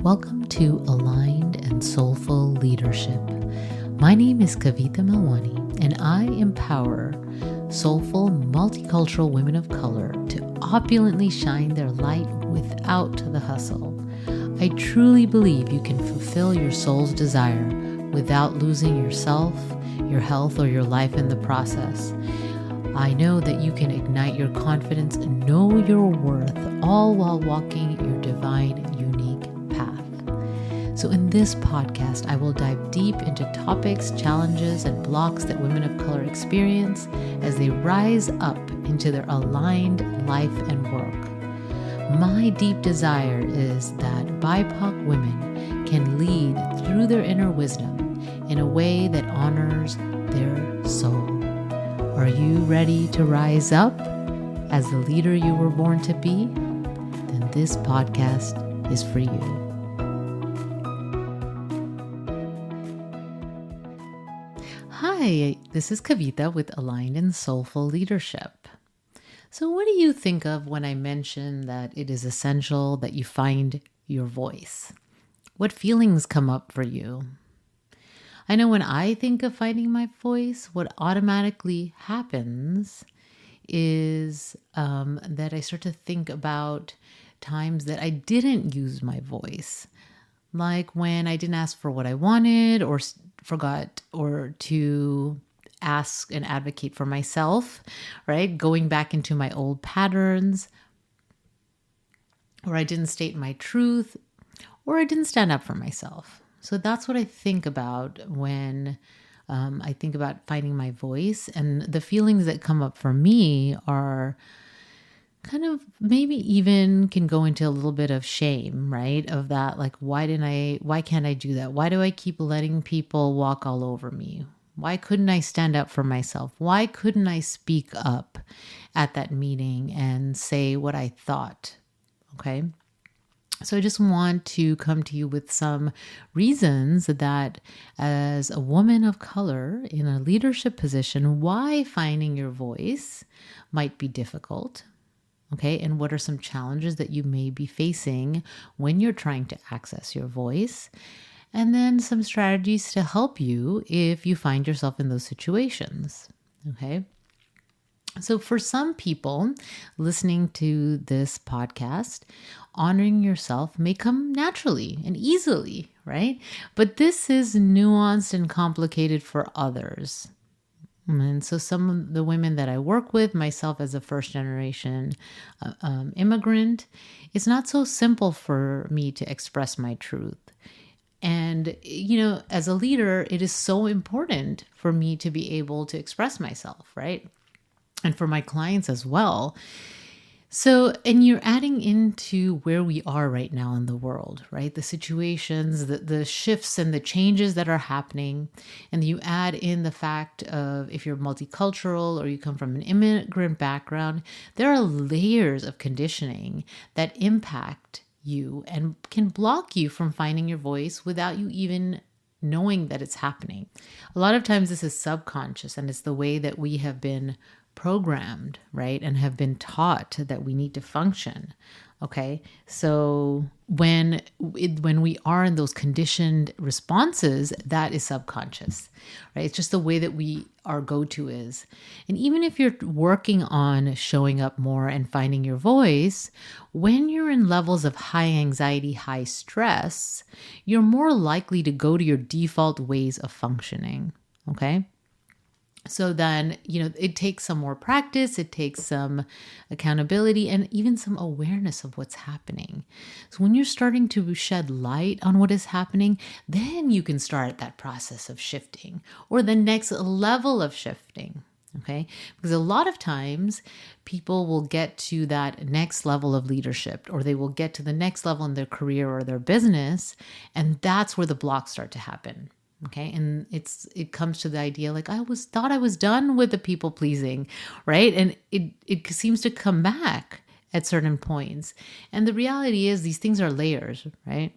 Welcome to Aligned and Soulful Leadership. My name is Kavita Melwani, and I empower soulful, multicultural women of color to opulently shine their light without the hustle. I truly believe you can fulfill your soul's desire without losing yourself, your health, or your life in the process. I know that you can ignite your confidence and know your worth, all while walking your divine, unique path. So in this podcast, I will dive deep into topics, challenges, and blocks that women of color experience as they rise up into their aligned life and work. My deep desire is that BIPOC women can lead through their inner wisdom in a way that honors their soul. Are you ready to rise up as the leader you were born to be? Then this podcast is for you. Hi, this is Kavita with Aligned and Soulful Leadership. So what do you think of when I mention that it is essential that you find your voice? What feelings come up for you? I know when I think of finding my voice, what automatically happens is that I start to think about times that I didn't use my voice. Like when I didn't ask for what I wanted or forgot or to ask and advocate for myself, right? Going back into my old patterns, or I didn't state my truth, or I didn't stand up for myself. So that's what I think about when I think about finding my voice. And the feelings that come up for me are kind of maybe even can go into a little bit of shame, right? Of that, like, why can't I do that? Why do I keep letting people walk all over me? Why couldn't I stand up for myself? Why couldn't I speak up at that meeting and say what I thought? Okay. So I just want to come to you with some reasons that as a woman of color in a leadership position, why finding your voice might be difficult. Okay. And what are some challenges that you may be facing when you're trying to access your voice? And then some strategies to help you if you find yourself in those situations. Okay. So for some people listening to this podcast, honoring yourself may come naturally and easily, right? But this is nuanced and complicated for others. And so some of the women that I work with, myself as a first generation immigrant, it's not so simple for me to express my truth. And, as a leader, it is so important for me to be able to express myself, right? And for my clients as well. So, and you're adding into where we are right now in the world, right? The situations, the shifts and the changes that are happening. And you add in the fact of if you're multicultural or you come from an immigrant background, there are layers of conditioning that impact you and can block you from finding your voice without you even knowing that it's happening. A lot of times this is subconscious, and it's the way that we have been programmed, right? And have been taught that we need to function. Okay. So when we are in those conditioned responses, that is subconscious, right? It's just the way that our go-to is. And even if you're working on showing up more and finding your voice, when you're in levels of high anxiety, high stress, you're more likely to go to your default ways of functioning. Okay. So then, it takes some more practice, it takes some accountability, and even some awareness of what's happening. So when you're starting to shed light on what is happening, then you can start that process of shifting or the next level of shifting. Okay. Because a lot of times people will get to that next level of leadership, or they will get to the next level in their career or their business. And that's where the blocks start to happen. Okay. And it comes to the idea like thought I was done with the people pleasing, right? And it seems to come back at certain points. And the reality is these things are layers, right?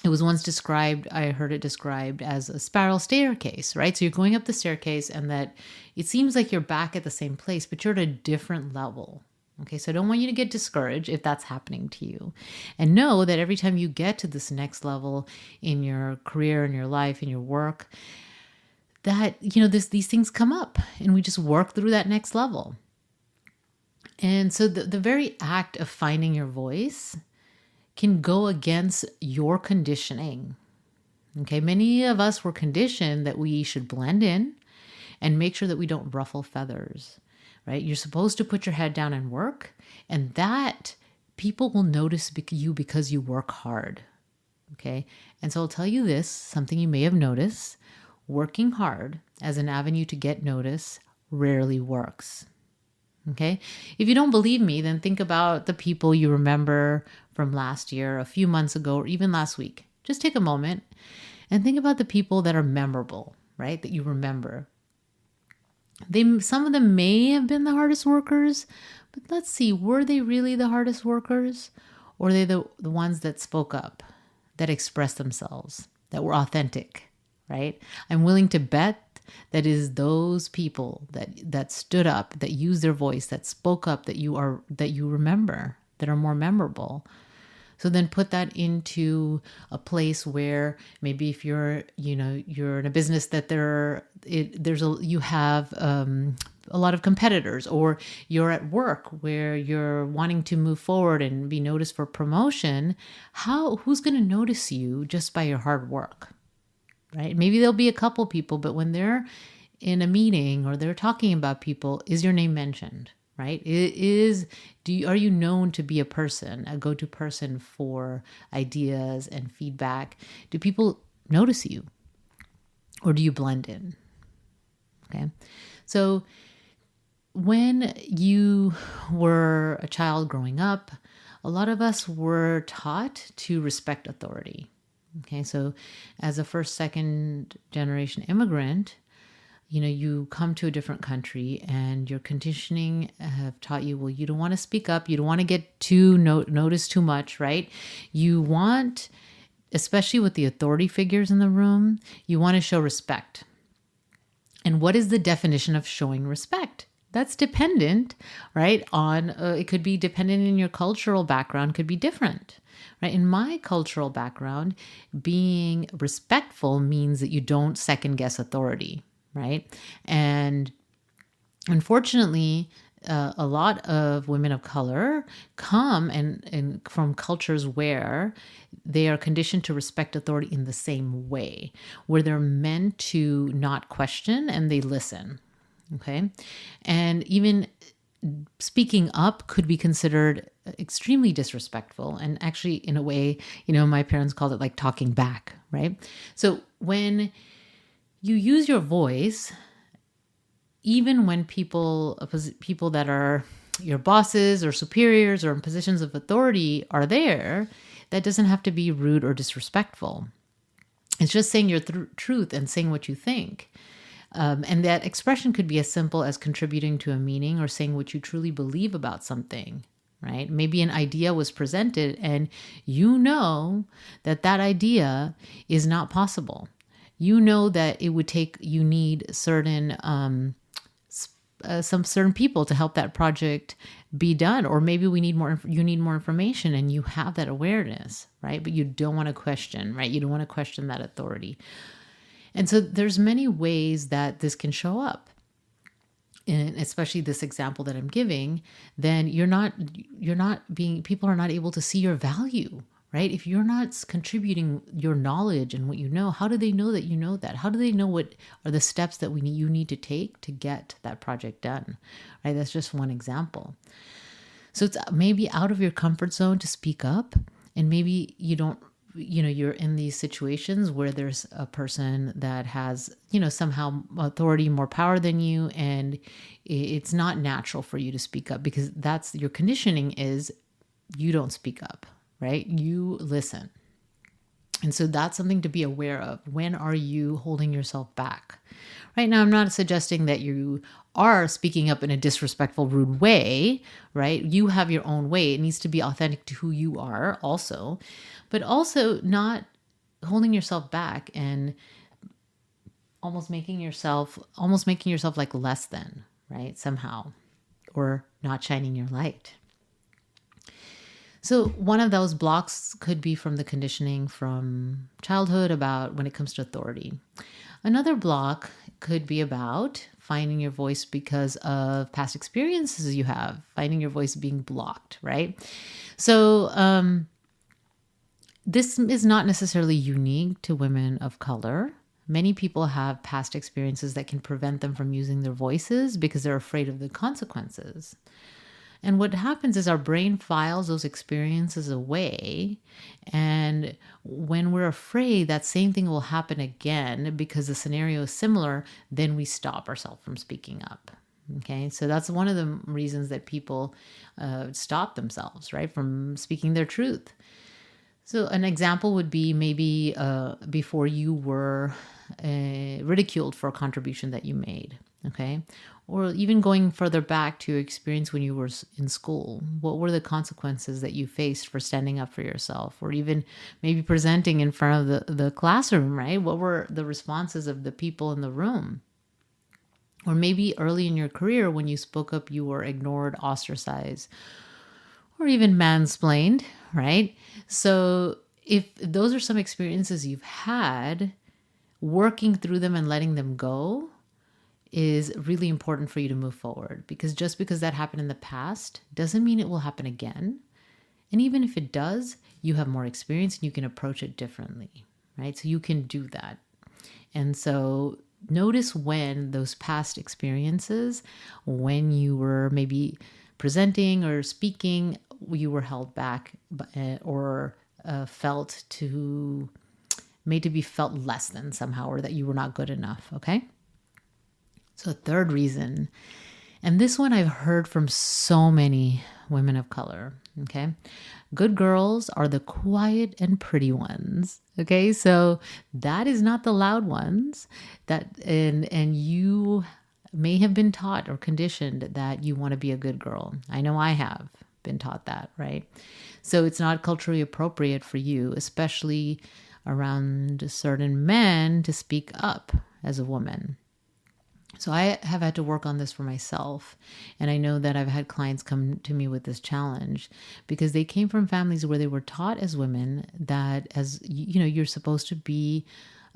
It was once I heard it described as a spiral staircase, right? So you're going up the staircase and that it seems like you're back at the same place, but you're at a different level. Okay, so I don't want you to get discouraged if that's happening to you. And know that every time you get to this next level in your career, in your life, in your work, that, these things come up and we just work through that next level. And so the very act of finding your voice can go against your conditioning. Okay, many of us were conditioned that we should blend in and make sure that we don't ruffle feathers, right? You're supposed to put your head down and work, and that people will notice you because you work hard. Okay, and so I'll tell you this, something you may have noticed: working hard as an avenue to get notice rarely works. Okay, if you don't believe me, then think about the people you remember from last year, a few months ago, or even last week. Just take a moment and think about the people that are memorable, right? That you remember. Some of them may have been the hardest workers, but let's see, were they really the hardest workers? Or are they the ones that spoke up, that expressed themselves, that were authentic, right? I'm willing to bet that is those people that stood up, that used their voice, that spoke up, that you remember, that are more memorable. So then put that into a place where maybe if you're in a business that you have a lot of competitors, or you're at work where you're wanting to move forward and be noticed for promotion, who's going to notice you just by your hard work, right? Maybe there'll be a couple people, but when they're in a meeting or they're talking about people, is your name mentioned? Right? Are you known to be a go-to person for ideas and feedback? Do people notice you, or do you blend in? Okay. So when you were a child growing up, a lot of us were taught to respect authority. Okay. So as a first, second generation immigrant, you come to a different country and your conditioning have taught you, well, you don't want to speak up. You don't want to get noticed too much, right? You want, especially with the authority figures in the room, you want to show respect. And what is the definition of showing respect? That's dependent, right, on, it could be dependent in your cultural background, could be different. Right? In my cultural background, being respectful means that you don't second guess authority. Right. And unfortunately, a lot of women of color come and from cultures where they are conditioned to respect authority in the same way, where they're meant to not question and they listen. Okay. And even speaking up could be considered extremely disrespectful. And actually, in a way, my parents called it like talking back. Right. So when you use your voice, even when people that are your bosses or superiors or in positions of authority are there, that doesn't have to be rude or disrespectful. It's just saying your truth and saying what you think. And that expression could be as simple as contributing to a meeting or saying what you truly believe about something, right? Maybe an idea was presented and that idea is not possible. That it would you need certain some certain people to help that project be done, or maybe you need more information, and you have that awareness, right? But you don't want to question, right? You don't want to question that authority. And so there's many ways that this can show up. And especially this example that I'm giving, then people are not able to see your value, right? If you're not contributing your knowledge and what you know, how do they know that you know that? How do they know what are the steps that you need to take to get that project done, right? That's just one example. So it's maybe out of your comfort zone to speak up, and maybe you're in these situations where there's a person that has, somehow authority, more power than you, and it's not natural for you to speak up because that's your conditioning is you don't speak up. Right? You listen. And so that's something to be aware of. When are you holding yourself back? Right now, I'm not suggesting that you are speaking up in a disrespectful, rude way, right? You have your own way. It needs to be authentic to who you are also, but also not holding yourself back and almost making yourself like less than, right? Somehow. or not shining your light. So one of those blocks could be from the conditioning from childhood about when it comes to authority. Another block could be about finding your voice because of past experiences you have, finding your voice being blocked, right? So this is not necessarily unique to women of color. Many people have past experiences that can prevent them from using their voices because they're afraid of the consequences. And what happens is our brain files those experiences away. And when we're afraid that same thing will happen again because the scenario is similar, then we stop ourselves from speaking up. Okay, so that's one of the reasons that people stop themselves, right, from speaking their truth. So an example would be maybe before you were ridiculed for a contribution that you made, okay? Or even going further back to your experience when you were in school. What were the consequences that you faced for standing up for yourself? Or even maybe presenting in front of the classroom, right? What were the responses of the people in the room? Or maybe early in your career when you spoke up, you were ignored, ostracized, or even mansplained, right? So if those are some experiences you've had, working through them and letting them go is really important for you to move forward, because just because that happened in the past doesn't mean it will happen again. And even if it does, you have more experience and you can approach it differently, right? So you can do that. And so notice when those past experiences, when you were maybe presenting or speaking, you were held back or made to be felt less than somehow, or that you were not good enough, okay? So a third reason, and this one I've heard from so many women of color, okay? Good girls are the quiet and pretty ones, okay? So that is not the loud ones. And you may have been taught or conditioned that you want to be a good girl. I know I have been taught that, right? So it's not culturally appropriate for you, especially around certain men, to speak up as a woman. So I have had to work on this for myself. And I know that I've had clients come to me with this challenge because they came from families where they were taught as women that, as you know, you're supposed to be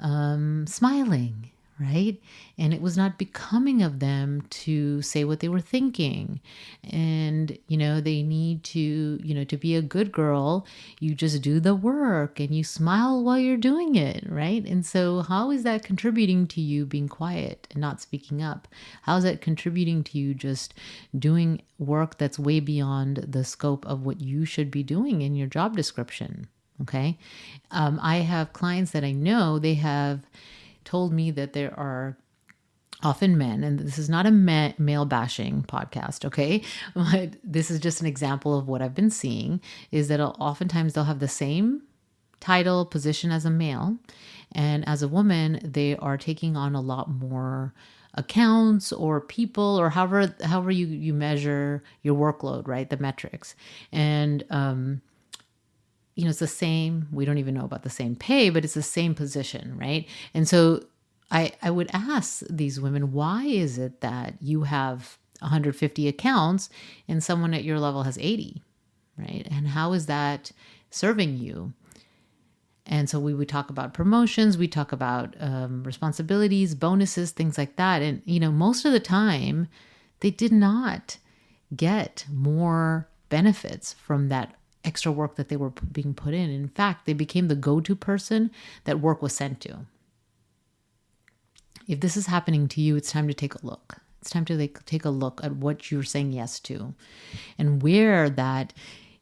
smiling, right? And it was not becoming of them to say what they were thinking. And, you know, they need to, you know, to be a good girl, you just do the work and you smile while you're doing it, right? And so how is that contributing to you being quiet and not speaking up? How is that contributing to you just doing work that's way beyond the scope of what you should be doing in your job description? Okay. I have clients that I know, they have told me that there are often men, and this is not a male bashing podcast, okay? But this is just an example of what I've been seeing, is that oftentimes they'll have the same title, position as a male, and as a woman, they are taking on a lot more accounts or people, or however you measure your workload, right? The metrics. And you know, it's the same. We don't even know about the same pay, but it's the same position, right? And so I would ask these women, why is it that you have 150 accounts and someone at your level has 80, right? And how is that serving you? And so we would talk about promotions, we talk about responsibilities, bonuses, things like that. And, you know, most of the time they did not get more benefits from that extra work that they were being put in. In fact, they became the go-to person that work was sent to. If this is happening to you, it's time to take a look. It's time to take a look at what you're saying yes to and where that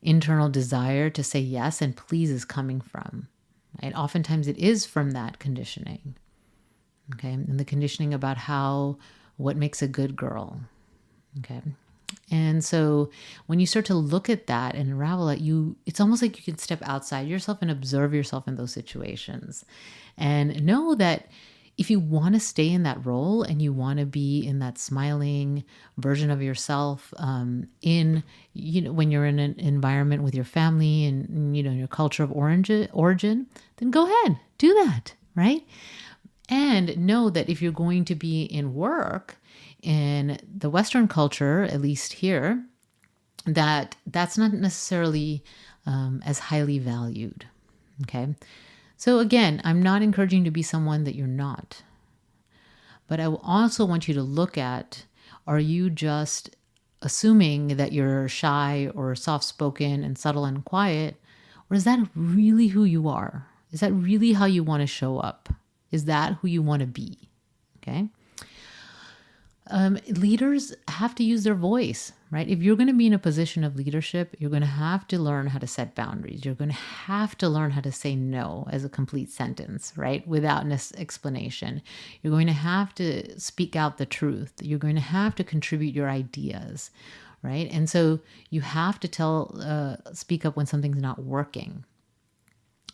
internal desire to say yes and please is coming from. Right? Oftentimes it is from that conditioning. Okay. And the conditioning about what makes a good girl. Okay. And so when you start to look at that and unravel it, it's almost like you can step outside yourself and observe yourself in those situations and know that if you want to stay in that role and you want to be in that smiling version of yourself, when you're in an environment with your family and, you know, your culture of origin, then go ahead, do that, right? And know that if you're going to be in work, In the Western culture, at least here, that's not necessarily as highly valued. Okay. So again, I'm not encouraging you to be someone that you're not. But I also want you to look at, are you just assuming that you're shy or soft-spoken and subtle and quiet? Or is that really who you are? Is that really how you want to show up? Is that who you want to be? Okay. Leaders have to use their voice, right? If you're going to be in a position of leadership, you're going to have to learn how to set boundaries. You're going to have to learn how to say no as a complete sentence, right? Without an explanation. You're going to have to speak out the truth. You're going to have to contribute your ideas, right? And so you have to speak up when something's not working.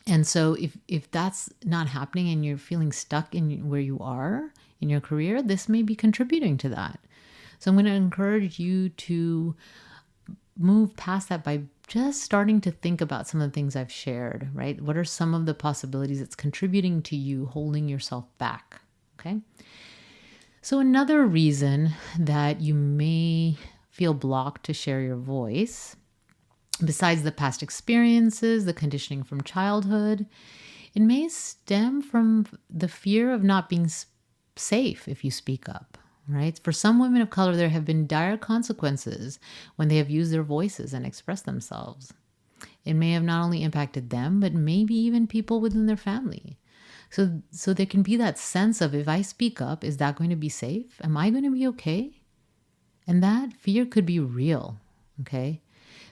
And so if that's not happening and you're feeling stuck in where you are in your career, this may be contributing to that. So I'm going to encourage you to move past that by just starting to think about some of the things I've shared, right? What are some of the possibilities that's contributing to you holding yourself back? Okay. So another reason that you may feel blocked to share your voice, besides the past experiences, the conditioning from childhood, it may stem from the fear of not being safe if you speak up, right? For some women of color, there have been dire consequences when they have used their voices and expressed themselves. It may have not only impacted them, but maybe even people within their family. So there can be that sense of, if I speak up, is that going to be safe? Am I going to be okay? And that fear could be real, okay?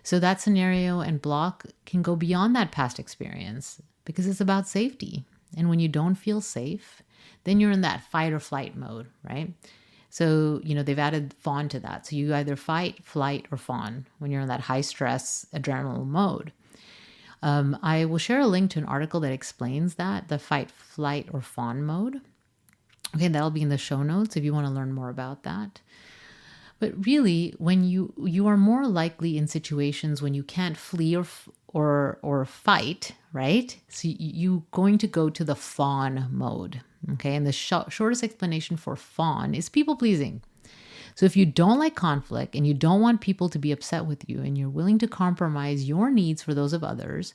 So that scenario and block can go beyond that past experience because it's about safety. And when you don't feel safe, then you're in that fight or flight mode, right? So, they've added fawn to that. So you either fight, flight, or fawn when you're in that high stress adrenaline mode. I will share a link to an article that explains that, the fight, flight, or fawn mode. Okay, that'll be in the show notes if you want to learn more about that. But really, when you are more likely in situations when you can't flee or fight, right? So you're going to go to the fawn mode. Okay, and the shortest explanation for fawn is people pleasing. So if you don't like conflict and you don't want people to be upset with you and you're willing to compromise your needs for those of others,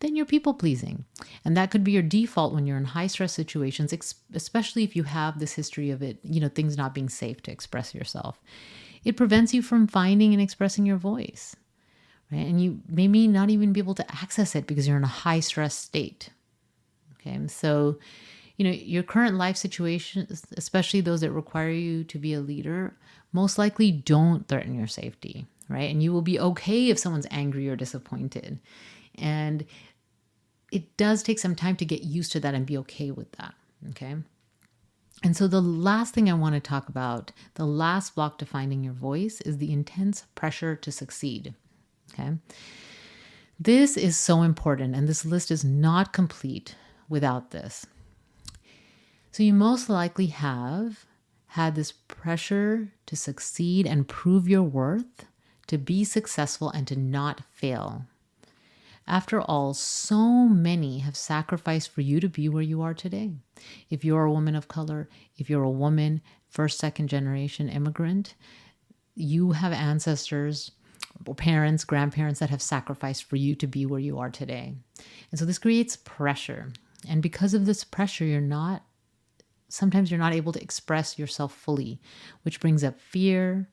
then you're people pleasing. And that could be your default when you're in high stress situations, especially if you have this history of it, things not being safe to express yourself. It prevents you from finding and expressing your voice, right? And you may not even be able to access it because you're in a high stress state. Okay, so your current life situations, especially those that require you to be a leader, most likely don't threaten your safety, right? And you will be okay if someone's angry or disappointed. And it does take some time to get used to that and be okay with that, okay? And so the last thing I want to talk about, the last block to finding your voice, is the intense pressure to succeed, okay? This is so important, and this list is not complete without this. So you most likely have had this pressure to succeed and prove your worth, to be successful and to not fail. After all, so many have sacrificed for you to be where you are today. If you're a woman of color, if you're a woman, first, second generation immigrant, you have ancestors, parents, grandparents that have sacrificed for you to be where you are today. And so this creates pressure. And because of this pressure, sometimes you're not able to express yourself fully, which brings up fear.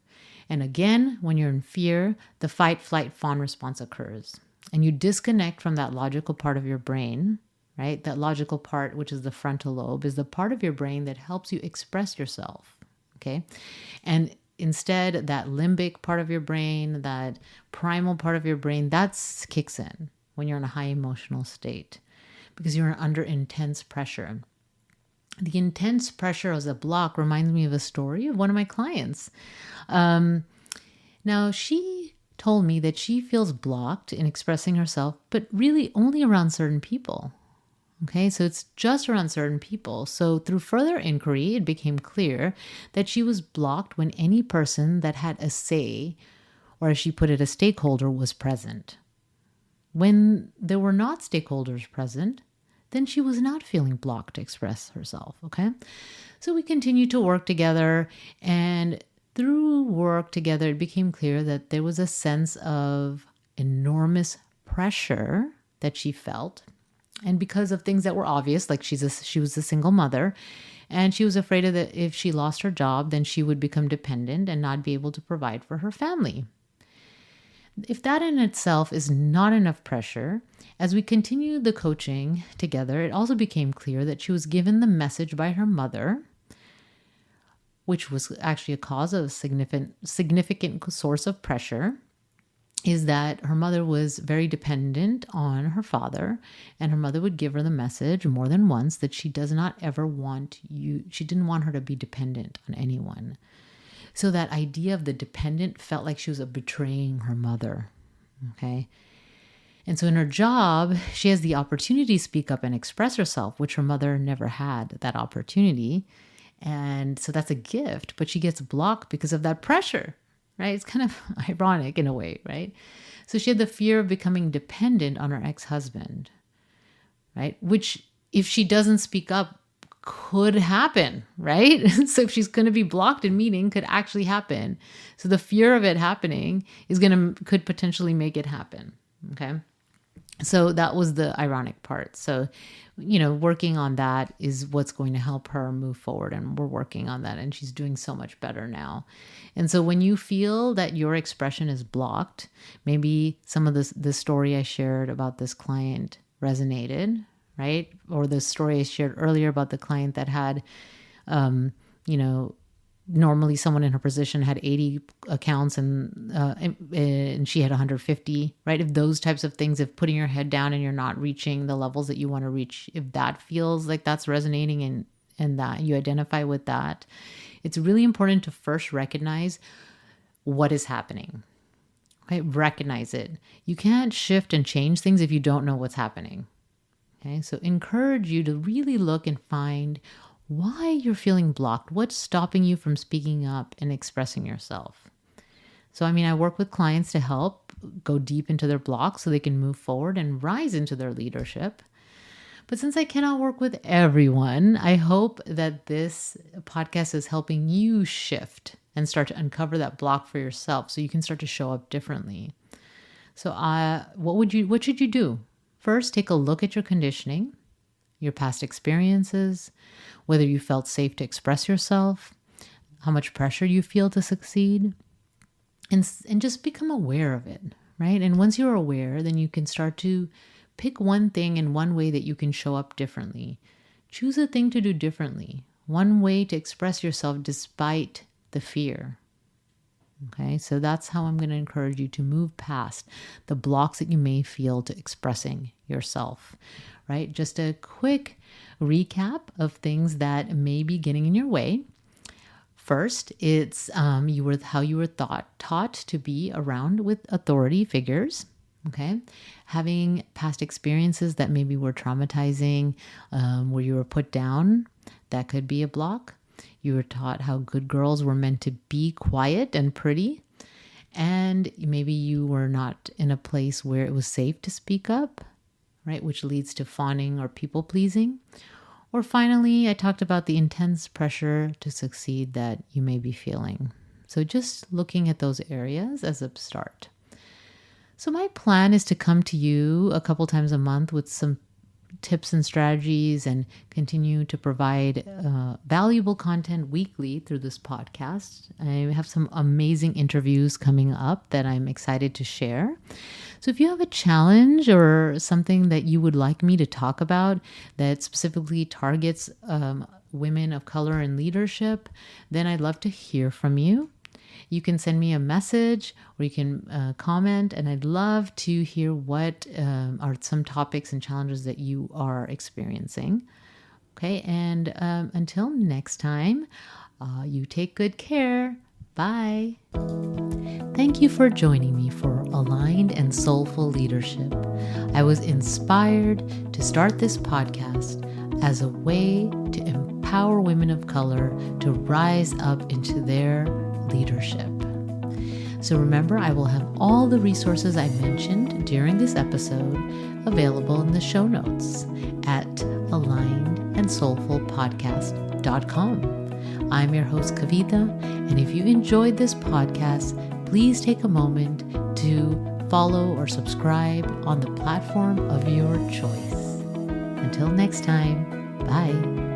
And again, when you're in fear, the fight, flight, fawn response occurs. And you disconnect from that logical part of your brain, right? That logical part, which is the frontal lobe, is the part of your brain that helps you express yourself, okay? And instead, that limbic part of your brain, that primal part of your brain, that kicks in when you're in a high emotional state because you're under intense pressure. The intense pressure as a block reminds me of a story of one of my clients. Now, she told me that she feels blocked in expressing herself, but really only around certain people. Okay, so it's just around certain people. So through further inquiry, it became clear that she was blocked when any person that had a say, or as she put it, a stakeholder, was present. When there were not stakeholders present, then she was not feeling blocked to express herself. Okay. So we continued to work together, and through work together, it became clear that there was a sense of enormous pressure that she felt. And because of things that were obvious, like she was a single mother, and she was afraid that if she lost her job, then she would become dependent and not be able to provide for her family. If that in itself is not enough pressure, as we continued the coaching together, it also became clear that she was given the message by her mother, which was actually a cause of significant source of pressure, is that her mother was very dependent on her father, and her mother would give her the message more than once that she does not ever she didn't want her to be dependent on anyone. So that idea of the dependent felt like she was betraying her mother. Okay. And so in her job, she has the opportunity to speak up and express herself, which her mother never had that opportunity. And so that's a gift, but she gets blocked because of that pressure, right? It's kind of ironic in a way, right? So she had the fear of becoming dependent on her ex-husband, right? Which, if she doesn't speak up, could happen, right? So if she's going to be blocked in meeting, could actually happen. So the fear of it happening could potentially make it happen. Okay. So that was the ironic part. So, working on that is what's going to help her move forward. And we're working on that. And she's doing so much better now. And so when you feel that your expression is blocked, maybe some of the story I shared about this client resonated, right? Or the story I shared earlier about the client that had, normally someone in her position had 80 accounts and she had 150, right? If those types of things, if putting your head down and you're not reaching the levels that you want to reach, if that feels like that's resonating and that you identify with that, it's really important to first recognize what is happening. Okay, recognize it. You can't shift and change things if you don't know what's happening. Okay, so encourage you to really look and find why you're feeling blocked. What's stopping you from speaking up and expressing yourself? So, I work with clients to help go deep into their blocks so they can move forward and rise into their leadership. But since I cannot work with everyone, I hope that this podcast is helping you shift and start to uncover that block for yourself so you can start to show up differently. So what should you do? First, take a look at your conditioning, your past experiences, whether you felt safe to express yourself, how much pressure you feel to succeed, and just become aware of it, right? And once you're aware, then you can start to pick one thing and one way that you can show up differently. Choose a thing to do differently, one way to express yourself despite the fear. Okay, so that's how I'm going to encourage you to move past the blocks that you may feel to expressing yourself, right? Just a quick recap of things that may be getting in your way. First, it's how you were taught to be around with authority figures. Okay, having past experiences that maybe were traumatizing, where you were put down, that could be a block. You were taught how good girls were meant to be quiet and pretty, and maybe you were not in a place where it was safe to speak up, right? Which leads to fawning or people pleasing. Or finally, I talked about the intense pressure to succeed that you may be feeling. So just looking at those areas as a start. So my plan is to come to you a couple times a month with some tips and strategies and continue to provide valuable content weekly through this podcast. I have some amazing interviews coming up that I'm excited to share. So if you have a challenge or something that you would like me to talk about that specifically targets women of color in leadership, then I'd love to hear from you. You can send me a message or you can comment, and I'd love to hear what are some topics and challenges that you are experiencing. Okay, and until next time, you take good care. Bye. Thank you for joining me for Aligned and Soulful Leadership. I was inspired to start this podcast as a way to empower women of color to rise up into their leadership. So remember, I will have all the resources I mentioned during this episode available in the show notes at alignedandsoulfulpodcast.com. I'm your host, Kavita, and if you enjoyed this podcast, please take a moment to follow or subscribe on the platform of your choice. Until next time, bye.